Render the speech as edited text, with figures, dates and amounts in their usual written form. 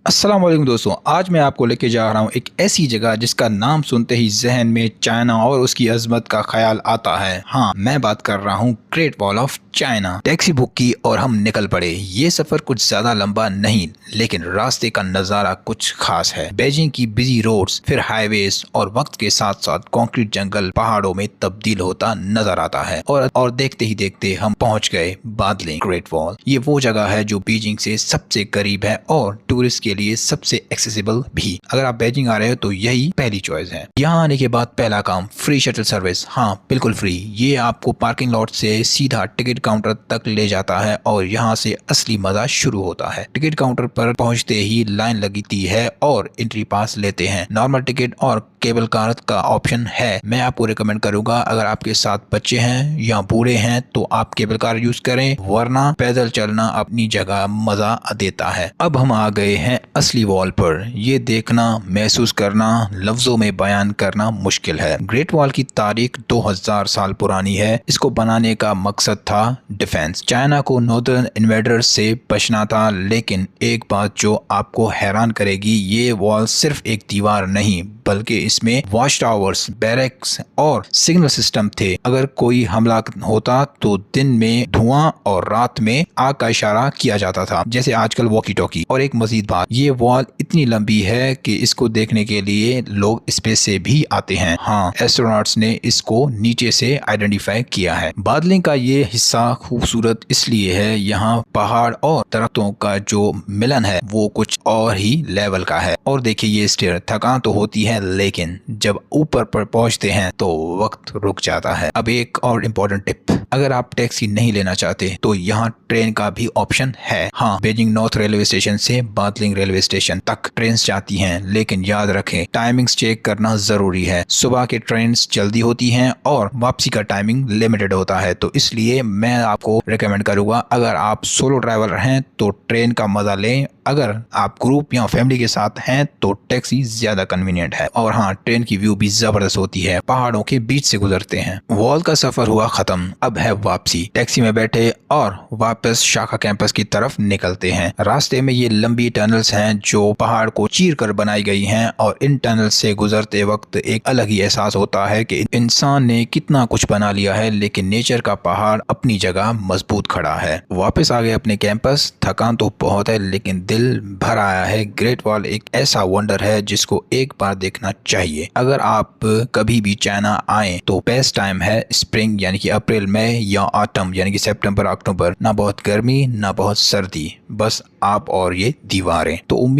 अस्सलाम वालेकुम दोस्तों, आज मैं आपको लेके जा रहा हूँ एक ऐसी जगह जिसका नाम सुनते ही जहन में चाइना और उसकी अजमत का ख्याल आता है। हाँ, मैं बात कर रहा हूँ great wall of China. Taxi book की और हम निकल पड़े। ये सफर कुछ ज्यादा लंबा नहीं, लेकिन रास्ते का नजारा कुछ खास है। बीजिंग की बिजी रोड्स, फिर हाईवेज और वक्त के साथ साथ कंक्रीट जंगल पहाड़ों में तब्दील होता नजर आता है। और देखते ही देखते हम पहुँच गए बादलिंग ग्रेट वॉल। ये वो जगह है जो बीजिंग से सबसे करीब है और टूरिस्ट के लिए सबसे एक्सेसिबल भी। अगर आप बीजिंग आ रहे हो तो यही पहली चॉइस है। यहाँ आने के बाद पहला काम फ्री शटल सर्विस। हाँ, बिल्कुल फ्री। ये आपको पार्किंग लॉट से सीधा टिकट काउंटर तक ले जाता है और यहाँ से असली मजा शुरू होता है। टिकट काउंटर पर पहुँचते ही लाइन लगती है और एंट्री पास लेते हैं। नॉर्मल टिकट और केबल कार का ऑप्शन है। मैं आपको रिकमेंड करूंगा, अगर आपके साथ बच्चे हैं या बूढ़े हैं तो आप केबल कार यूज करें, वरना पैदल चलना अपनी जगह मजा देता है। अब हम आ गए हैं असली वॉल पर। ये देखना, महसूस करना, लफ्जों में बयान करना मुश्किल है। ग्रेट वॉल की तारीख 2000 साल पुरानी है। इसको बनाने का मकसद था डिफेंस। चाइना को नॉर्दर्न इन्वेडर्स से बचना था। लेकिन एक बात जो आपको हैरान करेगी, ये वॉल सिर्फ एक दीवार नहीं बल्कि इसमें वॉच टावर्स, बैरक्स और सिग्नल सिस्टम थे। अगर कोई हमला होता तो दिन में धुआं और रात में आग का इशारा किया जाता था, जैसे आजकल वॉकी टॉकी। और एक मजीद बात, ये वॉल इतनी लंबी है कि इसको देखने के लिए लोग स्पेस से भी आते हैं। हाँ, एस्ट्रोनॉट्स ने इसको नीचे से आइडेंटिफाई किया है। बादलिंग का ये हिस्सा खूबसूरत इसलिए है, यहाँ पहाड़ और दरख्तों का जो मिलन है वो कुछ और ही लेवल का है। और देखिए ये स्टेयर, थकान तो होती है लेकिन जब ऊपर पर पहुंचते हैं तो वक्त रुक जाता है। अब एक और इम्पोर्टेंट टिप, अगर आप टैक्सी नहीं लेना चाहते तो यहाँ ट्रेन का भी ऑप्शन है। हाँ, बीजिंग नॉर्थ रेलवे स्टेशन से बादलिंग रेलवे स्टेशन तक ट्रेन जाती हैं, लेकिन याद रखें टाइमिंग्स चेक करना जरूरी है। सुबह के ट्रेन जल्दी होती हैं और वापसी का टाइमिंग लिमिटेड होता है। तो इसलिए मैं आपको रिकमेंड करूंगा, अगर आप सोलो ट्रैवलर हैं तो ट्रेन का मजा लें, अगर आप ग्रुप या फैमिली के साथ हैं तो टैक्सी ज्यादा कन्वीनियंट है। और हाँ, ट्रेन की व्यू भी जबरदस्त होती है, पहाड़ों के बीच से गुजरते हैं। वॉल का सफर हुआ खत्म, अब है वापसी। टैक्सी में बैठे और वापस शाखा कैंपस की तरफ निकलते हैं। रास्ते में ये लंबी टनल्स हैं जो पहाड़ को चीर कर बनाई गई हैं और इन टनल से गुजरते वक्त एक अलग ही एहसास होता है कि इंसान ने कितना कुछ बना लिया है, लेकिन नेचर का पहाड़ अपनी जगह मजबूत खड़ा है। वापस आ गए अपने कैंपस। थकान तो बहुत है लेकिन दिल भर आया है। ग्रेट वॉल एक ऐसा वंडर है जिसको एक बार देखना चाहिए। अगर आप कभी भी चाइना आए तो बेस्ट टाइम है स्प्रिंग, यानी कि अप्रैल मई, या ऑटम यानी कि सितंबर अक्टूबर। ना बहुत गर्मी ना बहुत सर्दी, बस आप और ये दीवारें। तो उम्मीद